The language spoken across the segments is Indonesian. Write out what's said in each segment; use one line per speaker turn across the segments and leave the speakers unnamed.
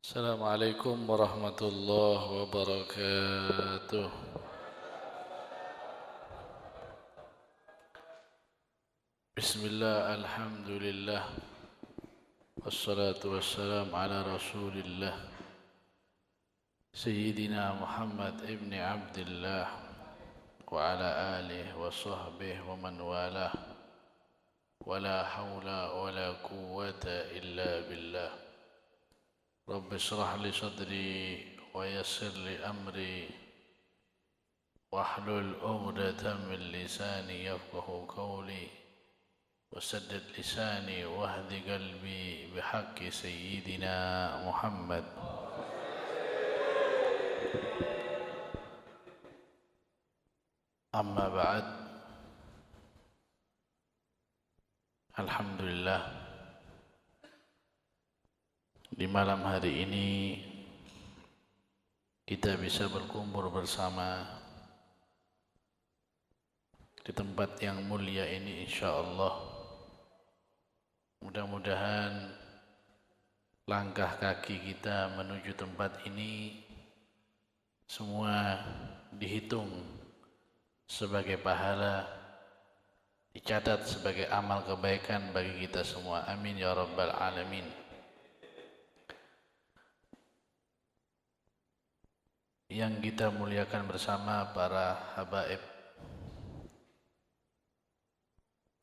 السلام عليكم ورحمة الله وبركاته. بسم الله الحمد لله والصلاة والسلام على رسول الله سيدنا محمد ابن عبد الله وعلى آله وصحبه ومن والاه ولا حول ولا قوة إلا بالله. رب اشرح لي صدري ويسر لي أمري واحلل عقدة من لساني يفقه قولي وسدد لساني واهد قلبي بحق سيدنا محمد. أما بعد، alhamdulillah, di malam hari ini kita bisa berkumpul bersama di tempat yang mulia ini, insyaallah. Mudah-mudahan langkah kaki kita menuju tempat ini semua dihitung sebagai pahala, dicatat sebagai amal kebaikan bagi kita semua. Amin ya rabbal alamin. Yang kita muliakan bersama para habaib,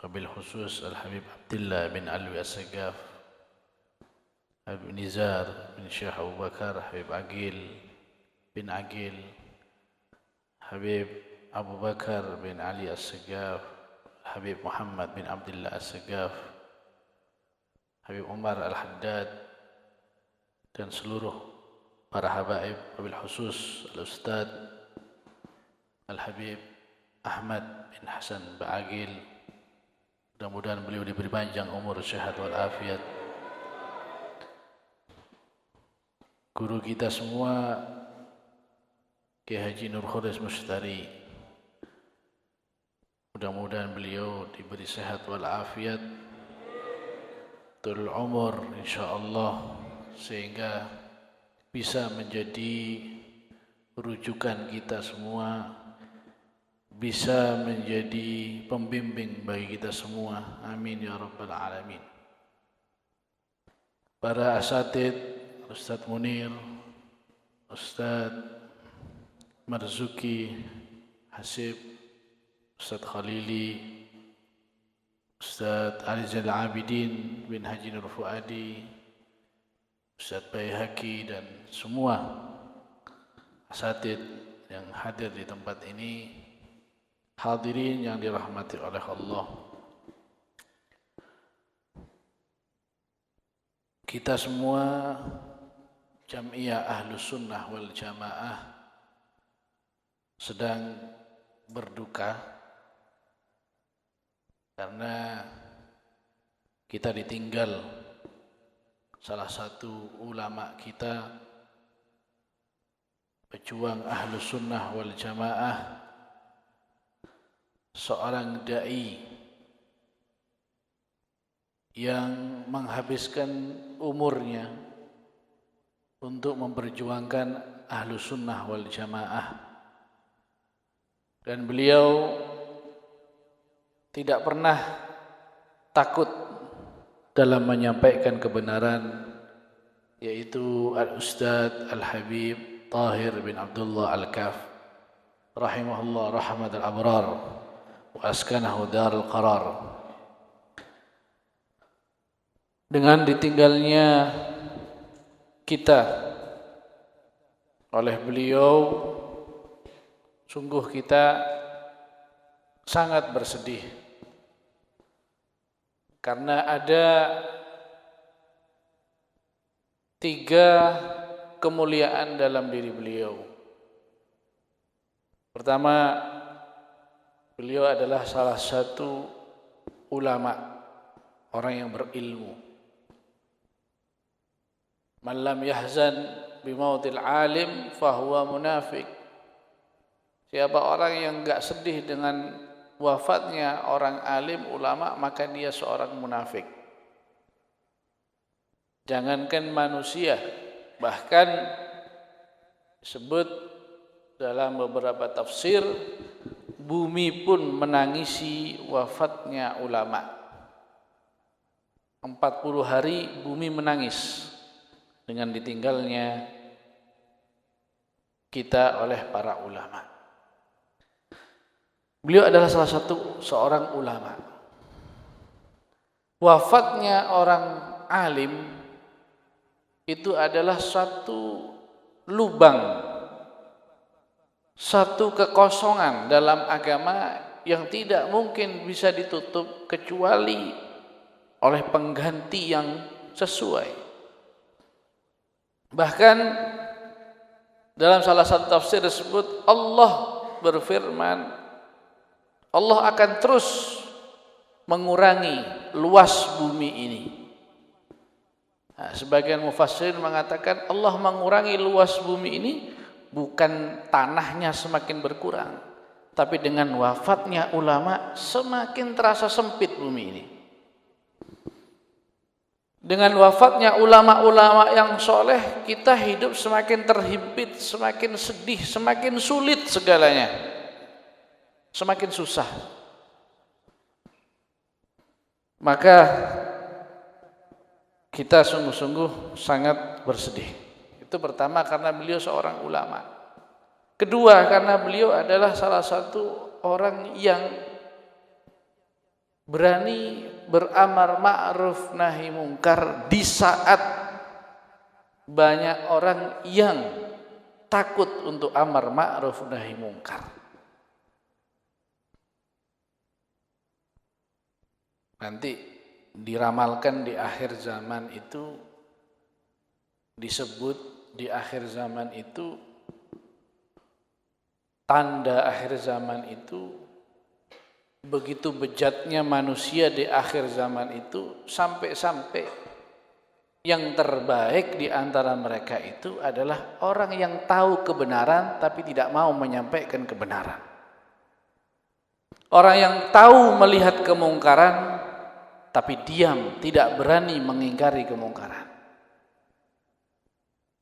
wabil khusus Al-Habib Abdullah bin Alwi As-Sagaf, Habib Nizar bin Syekh Abu Bakar, Habib Agil bin Agil, Habib Abu Bakar bin Ali As-Sagaf, Habib Muhammad bin Abdullah As-Sagaf, Habib Umar Al-Haddad, dan seluruh para habaib, wabil khusus Al-Ustadz Al-Habib Ahmad bin Hasan Ba'agil. Mudah-mudahan beliau diberi panjang umur, sehat walafiat. Guru kita semua, Kiai Haji Nur Khodes Mustari, mudah-mudahan beliau diberi sehat walafiat, tulul umur insyaallah, sehingga bisa menjadi rujukan kita semua, bisa menjadi pembimbing bagi kita semua. Amin ya rabbal alamin. Para asatid, Ustadz Munir, Ustadz Marzuki Hasib, Ustadz Khalili, Ustadz Ali Zainal Abidin bin Haji Nur Fuadi, Ustadz Baihaqi, dan semua asatid yang hadir di tempat ini, hadirin yang dirahmati oleh Allah. Kita semua Jam'iyah Ahlus Sunnah wal Jamaah sedang berduka karena kita ditinggal salah satu ulama kita, pejuang Ahlus Sunnah wal Jamaah, seorang da'i yang menghabiskan umurnya untuk memperjuangkan Ahlus Sunnah wal Jamaah, dan beliau tidak pernah takut dalam menyampaikan kebenaran, yaitu Al-Ustadz Al-Habib Tahir bin Abdullah Al-Kaf rahimahullah rahmat al-abrar wa askanahu darul qarar. Dengan ditinggalnya kita oleh beliau, sungguh kita sangat bersedih, karena ada 3 kemuliaan dalam diri beliau. Pertama, beliau adalah salah satu ulama, orang yang berilmu. Man lam yahzan bimautil alim fahuwa munafik. Siapa orang yang enggak sedih dengan wafatnya orang alim, ulama, maka dia seorang munafik. Jangankan manusia, Bahkan disebut dalam beberapa tafsir, bumi pun menangisi wafatnya ulama. 40 hari bumi menangis dengan ditinggalnya kita oleh para ulama. Beliau adalah salah satu seorang ulama. Wafatnya orang alim itu adalah satu lubang, satu kekosongan dalam agama yang tidak mungkin bisa ditutup kecuali oleh pengganti yang sesuai. Bahkan dalam salah satu tafsir disebut Allah berfirman, Allah akan terus mengurangi luas bumi ini. Nah, sebagian mufassirin mengatakan Allah mengurangi luas bumi ini bukan tanahnya semakin berkurang, tapi dengan wafatnya ulama semakin terasa sempit bumi ini. Dengan wafatnya ulama-ulama yang soleh, kita hidup semakin terhimpit, semakin sedih, semakin sulit segalanya, semakin susah. Maka kita sungguh-sungguh sangat bersedih. Itu pertama karena beliau seorang ulama. Kedua karena beliau adalah salah satu orang yang berani beramar ma'ruf nahi mungkar di saat banyak orang yang takut untuk amar ma'ruf nahi mungkar. Nanti diramalkan di akhir zaman itu, disebut di akhir zaman itu, tanda akhir zaman itu, begitu bejatnya manusia di akhir zaman itu, sampai-sampai yang terbaik di antara mereka itu adalah orang yang tahu kebenaran tapi tidak mau menyampaikan kebenaran. Orang yang tahu melihat kemungkaran tapi diam, tidak berani mengingkari kemungkaran.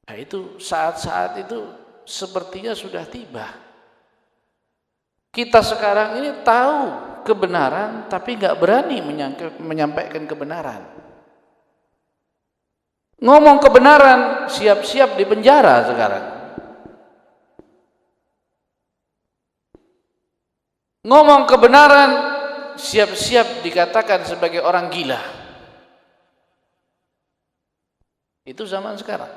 Nah, itu saat-saat itu sepertinya sudah tiba. Kita sekarang ini tahu kebenaran tapi nggak berani menyampaikan kebenaran. Ngomong kebenaran siap-siap di penjara sekarang. Ngomong kebenaran siap-siap dikatakan sebagai orang gila. Itu zaman sekarang.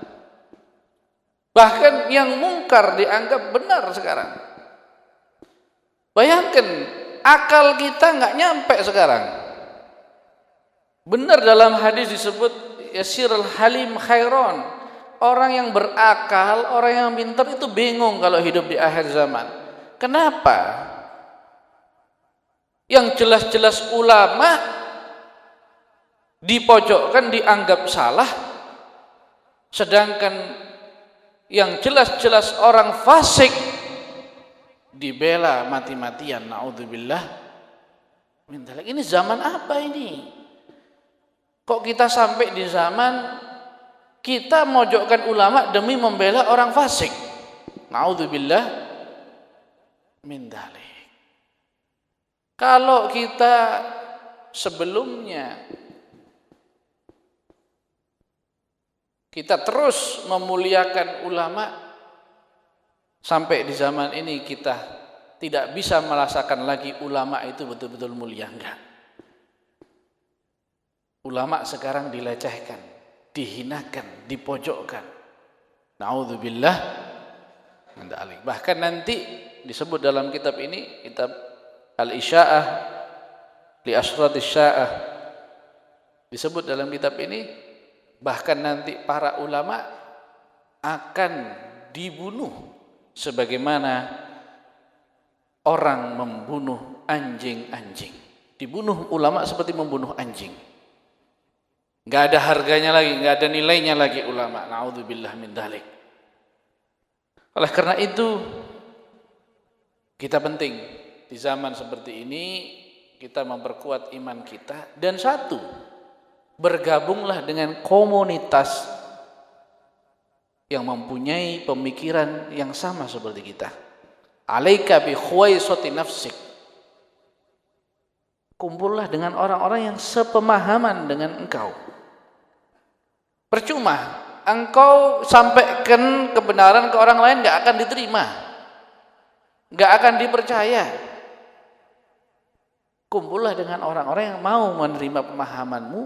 Bahkan yang mungkar dianggap benar sekarang. Bayangkan, akal kita nggak nyampe sekarang. Benar dalam hadis disebut yasirul halim khairon. Orang yang berakal, orang yang pintar itu bingung kalau hidup di akhir zaman. Kenapa? Yang jelas-jelas ulama dipojokkan, dianggap salah, sedangkan yang jelas-jelas orang fasik dibela mati-matian. Naudzubillah min dzalik. Ini zaman apa ini? Kok kita sampai di zaman kita mojokkan ulama demi membela orang fasik? Naudzubillah min dzalik. Kalau kita sebelumnya kita terus memuliakan ulama, sampai di zaman ini kita tidak bisa merasakan lagi ulama itu betul-betul mulia. Enggak. Ulama sekarang dilecehkan, dihinakan, dipojokkan. Naudzubillah. Bahkan nanti disebut dalam kitab ini, kitab Al-Isya'ah li Asratis Sya'ah, disebut dalam kitab ini, bahkan nanti para ulama akan dibunuh sebagaimana orang membunuh anjing-anjing. Dibunuh ulama seperti membunuh anjing. Enggak ada harganya lagi, enggak ada nilainya lagi ulama. Naudzubillah min dzalik. Oleh karena itu kita penting di zaman seperti ini kita memperkuat iman kita, dan satu, bergabunglah dengan komunitas yang mempunyai pemikiran yang sama seperti kita. Alaika bi khuwaisati nafsik. Kumpullah dengan orang-orang yang sepemahaman dengan engkau. Percuma engkau sampaikan kebenaran ke orang lain, nggak akan diterima, nggak akan dipercaya. Kumpullah dengan orang-orang yang mau menerima pemahamanmu,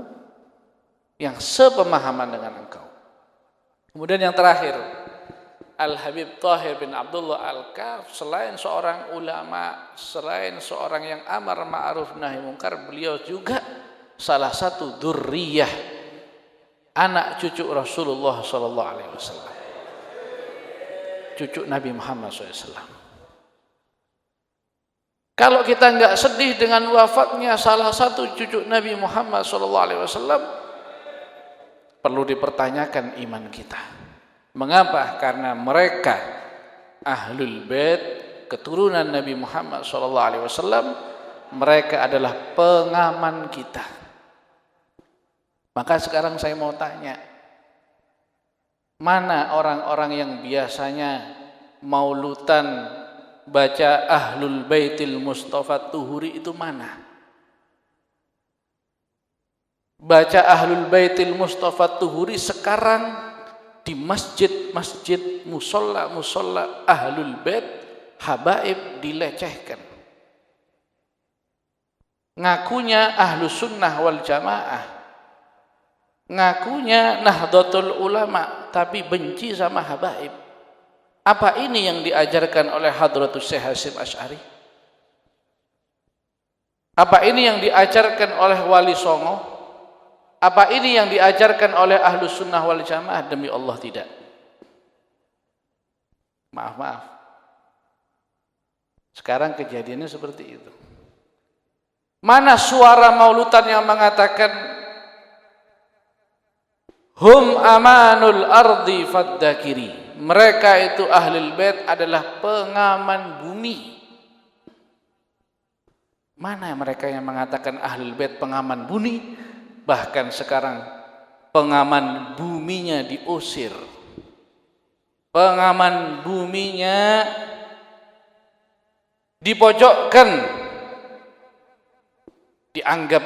yang sepemahaman dengan engkau. Kemudian yang terakhir, Al-Habib Thahir bin Abdullah Al-Kaf, selain seorang ulama, selain seorang yang amar ma'ruf nahi munkar, beliau juga salah satu dzurriyyah, anak cucu Rasulullah sallallahu alaihi wasallam. Cucu Nabi Muhammad SAW. Kalau kita enggak sedih dengan wafatnya salah satu cucu Nabi Muhammad sallallahu alaihi wasallam, perlu dipertanyakan iman kita. Mengapa? Karena mereka Ahlul Bait, keturunan Nabi Muhammad SAW, mereka adalah pengaman kita. Maka sekarang saya mau tanya, mana orang-orang yang biasanya maulutan baca Ahlul Baitil Mustafa Tuhuri itu mana? Baca Ahlul Baitil Mustafa Tuhuri sekarang di masjid-masjid, musola-musola Ahlul Bait, habaib dilecehkan. Ngakunya Ahlus Sunnah wal Jamaah, ngakunya Nahdlatul Ulama, tapi benci sama habaib. Apa ini yang diajarkan oleh Hadratus Syekh Hasyim Asy'ari? Apa ini yang diajarkan oleh Wali Songo? Apa ini yang diajarkan oleh Ahlus Sunnah wal Jamaah? Demi Allah tidak. Maaf. Sekarang kejadiannya seperti itu. Mana suara maulutan yang mengatakan hum amanul ardi faddakiri? Mereka itu Ahlul Bait adalah pengaman bumi. Mana mereka yang mengatakan Ahlul Bait pengaman bumi? Bahkan sekarang pengaman buminya diusir, pengaman buminya dipojokkan, dianggap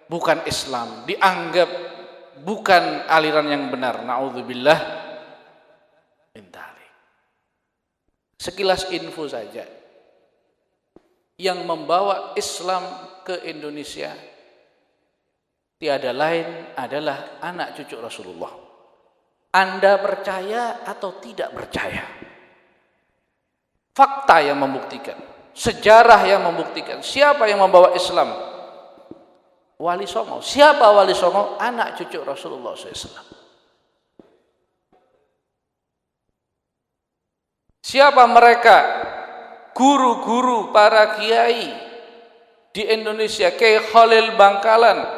bukan Islam, dianggap bukan aliran yang benar. Na'udzubillah min dzalik. Sekilas info saja, yang membawa Islam ke Indonesia tiada lain adalah anak cucu Rasulullah. Anda percaya atau tidak percaya? Fakta yang membuktikan, sejarah yang membuktikan. Siapa yang membawa Islam? Wali Songo. Siapa Wali Songo? Anak cucu Rasulullah SAW. Siapa mereka? Guru-guru para kiai di Indonesia. Kiai Khalil Bangkalan,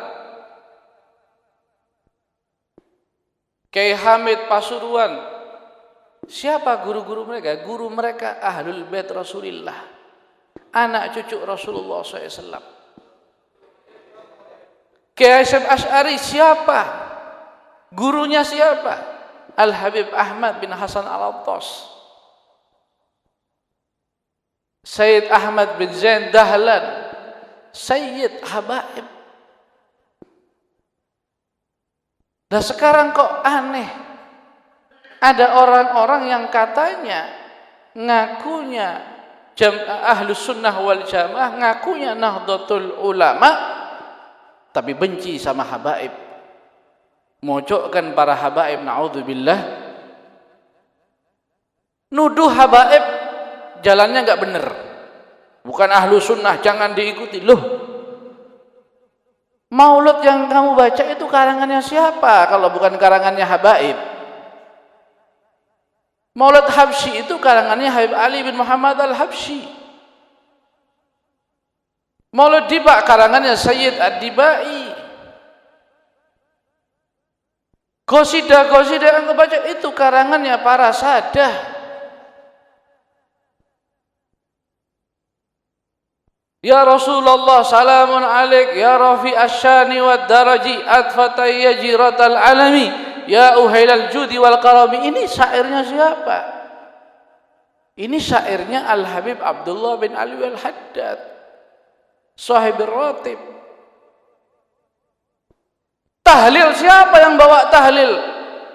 Kiai Hamid Pasuruan. Siapa guru-guru mereka? Guru mereka Ahlul Bait Rasulillah, anak cucu Rasulullah SAW. Kiai Hasyim Asy'ari siapa? Gurunya siapa? Al-Habib Ahmad bin Hasan Al-Attas, Sayyid Ahmad bin Zain Dahlan, Sayyid Habaib. Nah sekarang kok aneh, ada orang-orang yang katanya ngakunya Ahlus Sunnah wal Jamaah, ngakunya Nahdlatul Ulama, tapi benci sama habaib, mojokkan para habaib. Na'udzubillah, nuduh habaib jalannya nggak benar, bukan Ahlus Sunnah, jangan diikuti. Loh, maulud yang kamu baca itu karangannya siapa kalau bukan karangannya habaib? Maulud Habsyi itu karangannya Habib Ali bin Muhammad Al-Habsyi. Maulud Diba karangannya Sayyid Ad-Dibai. Qasidah-qasidah yang kamu baca itu karangannya para sadah. Ya Rasulullah salamun alaik ya rafi asyani wad daraji adfatayya jiratal alami ya uhailal judi wal karami. Ini syairnya siapa? Ini syairnya Al-Habib Abdullah bin Ali Al-Haddad, Sahibir Ratib. Tahlil siapa yang bawa tahlil?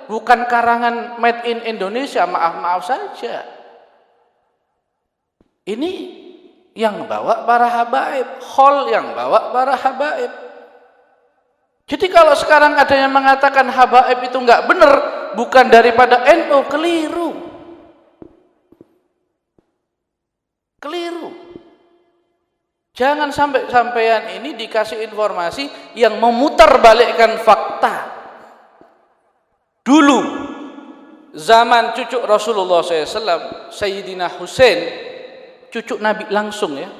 Bukan karangan made in Indonesia, maaf saja. Ini yang bawa para habaib, khol yang bawa para habaib. Jadi kalau sekarang ada yang mengatakan habaib itu enggak benar, bukan daripada NU, keliru. Keliru. Jangan sampai sampean ini dikasih informasi yang memutarbalikkan fakta. Dulu zaman cucu Rasulullah SAW, Sayyidina Husain, cucu Nabi langsung ya.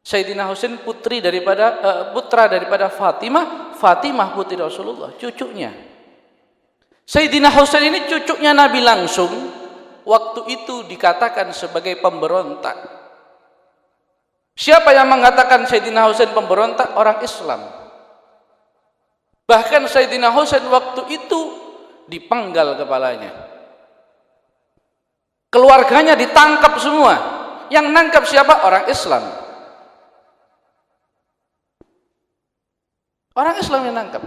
Sayyidina Husain putra daripada Fatimah, Fatimah putri Rasulullah, cucunya. Sayyidina Husain ini cucunya Nabi langsung, waktu itu dikatakan sebagai pemberontak. Siapa yang mengatakan Sayyidina Husain pemberontak? Orang Islam. Bahkan Sayyidina Husain waktu itu dipenggal kepalanya. Keluarganya ditangkap semua. Yang nangkap siapa? Orang Islam. Orang Islam yang nangkap.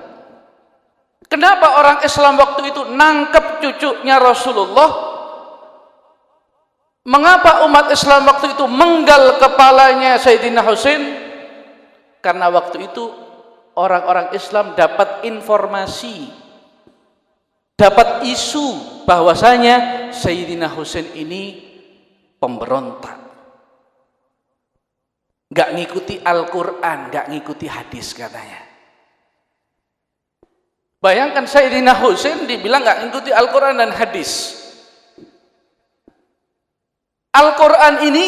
Kenapa orang Islam waktu itu nangkap cucunya Rasulullah? Mengapa umat Islam waktu itu menggal kepalanya Sayyidina Husain? Karena waktu itu orang-orang Islam dapat informasi, dapat isu bahwasanya Sayyidina Husain ini pemberontak, nggak ngikuti Al-Quran, nggak ngikuti hadis katanya. Bayangkan Sayyidina Husain dibilang nggak ngikuti Al-Quran dan hadis. Al-Quran ini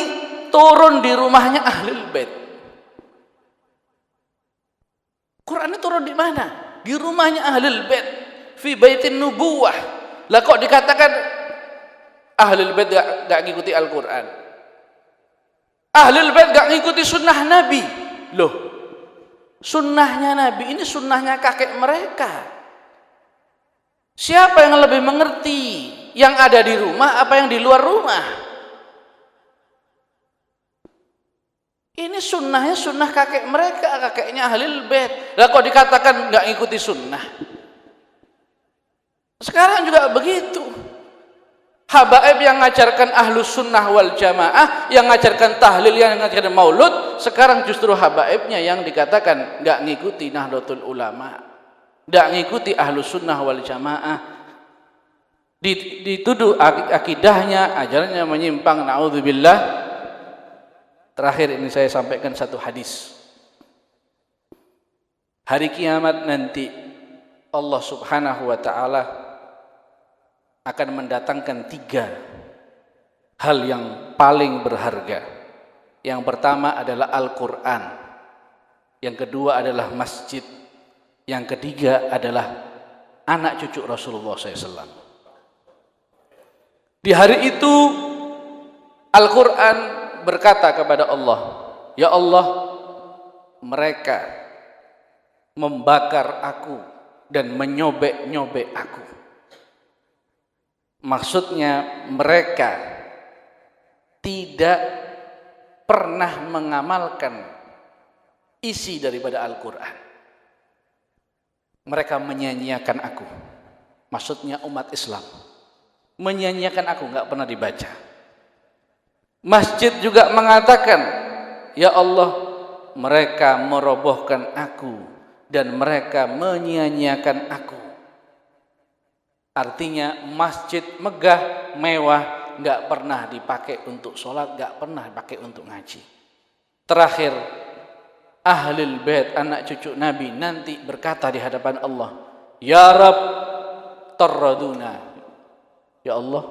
turun di rumahnya Ahlul Bait. Quran ini turun di mana? Di rumahnya Ahlul Bait, fi baitin nubuwah. Lah kok dikatakan Ahlul Bait gak ngikuti Al-Quran? Ahlul Bait gak ngikuti sunnah Nabi. Loh, sunnahnya Nabi ini sunnahnya kakek mereka. Siapa yang lebih mengerti? Yang ada di rumah apa yang di luar rumah? Ini sunnahnya sunnah kakek mereka, kakeknya Ahlul Bait. Lah kok dikatakan nggak ngikuti sunnah? Sekarang juga begitu. Habaib yang ngajarkan ahlus sunnah wal jamaah, yang ngajarkan tahlil, yang ngajarkan maulud, sekarang justru habaibnya yang dikatakan nggak ngikuti Nahdlatul Ulama, nggak ngikuti ahlus sunnah wal jamaah. Dituduh akidahnya, ajarannya menyimpang, naudzubillah. Terakhir ini saya sampaikan satu hadis. Hari kiamat nanti Allah Subhanahu wa ta'ala akan mendatangkan 3 hal yang paling berharga. Yang pertama adalah Al-Quran, yang kedua adalah masjid, yang ketiga adalah anak cucu Rasulullah SAW. Di hari itu Al-Quran berkata kepada Allah, ya Allah, mereka membakar aku dan menyobek-nyobek aku. Maksudnya mereka tidak pernah mengamalkan isi daripada Al-Quran. Mereka menyanyiakan aku. Maksudnya umat Islam menyanyiakan aku, nggak pernah dibaca. Masjid juga mengatakan, ya Allah, mereka merobohkan aku dan mereka menyia-nyiakan aku. Artinya masjid megah, mewah, nggak pernah dipakai untuk sholat, nggak pernah dipakai untuk ngaji. Terakhir, Ahlul Bait, anak cucu Nabi, nanti berkata di hadapan Allah, ya Rabb, tarraduna. Ya Allah,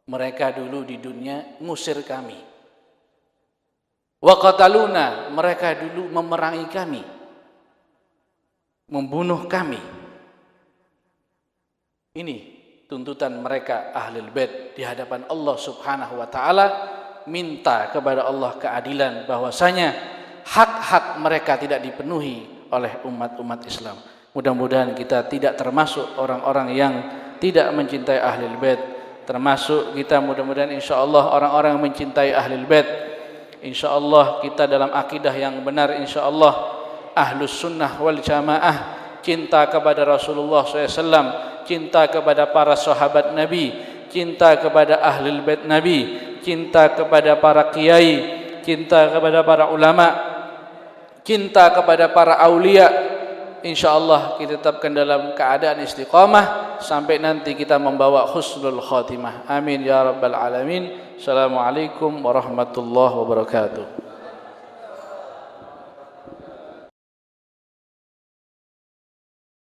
mereka dulu di dunia ngusir kami. Wa qataluna, mereka dulu memerangi kami, membunuh kami. Ini tuntutan mereka Ahlul Bait di hadapan Allah Subhanahu wa ta'ala, minta kepada Allah keadilan bahwasanya hak-hak mereka tidak dipenuhi oleh umat-umat Islam. Mudah-mudahan kita tidak termasuk orang-orang yang tidak mencintai Ahlul Bait. Termasuk kita mudah-mudahan insyaallah orang-orang yang mencintai Ahlul Bait. Insyaallah kita dalam akidah yang benar, insyaallah Ahlus Sunnah wal Jamaah, cinta kepada Rasulullah SAW, cinta kepada para sahabat Nabi, cinta kepada Ahlul Bait Nabi, cinta kepada para kiai, cinta kepada para ulama, cinta kepada para aulia. InsyaAllah kita tetapkan dalam keadaan istiqamah sampai nanti kita membawa husnul khatimah. Amin ya rabbal alamin. Assalamualaikum warahmatullahi wabarakatuh.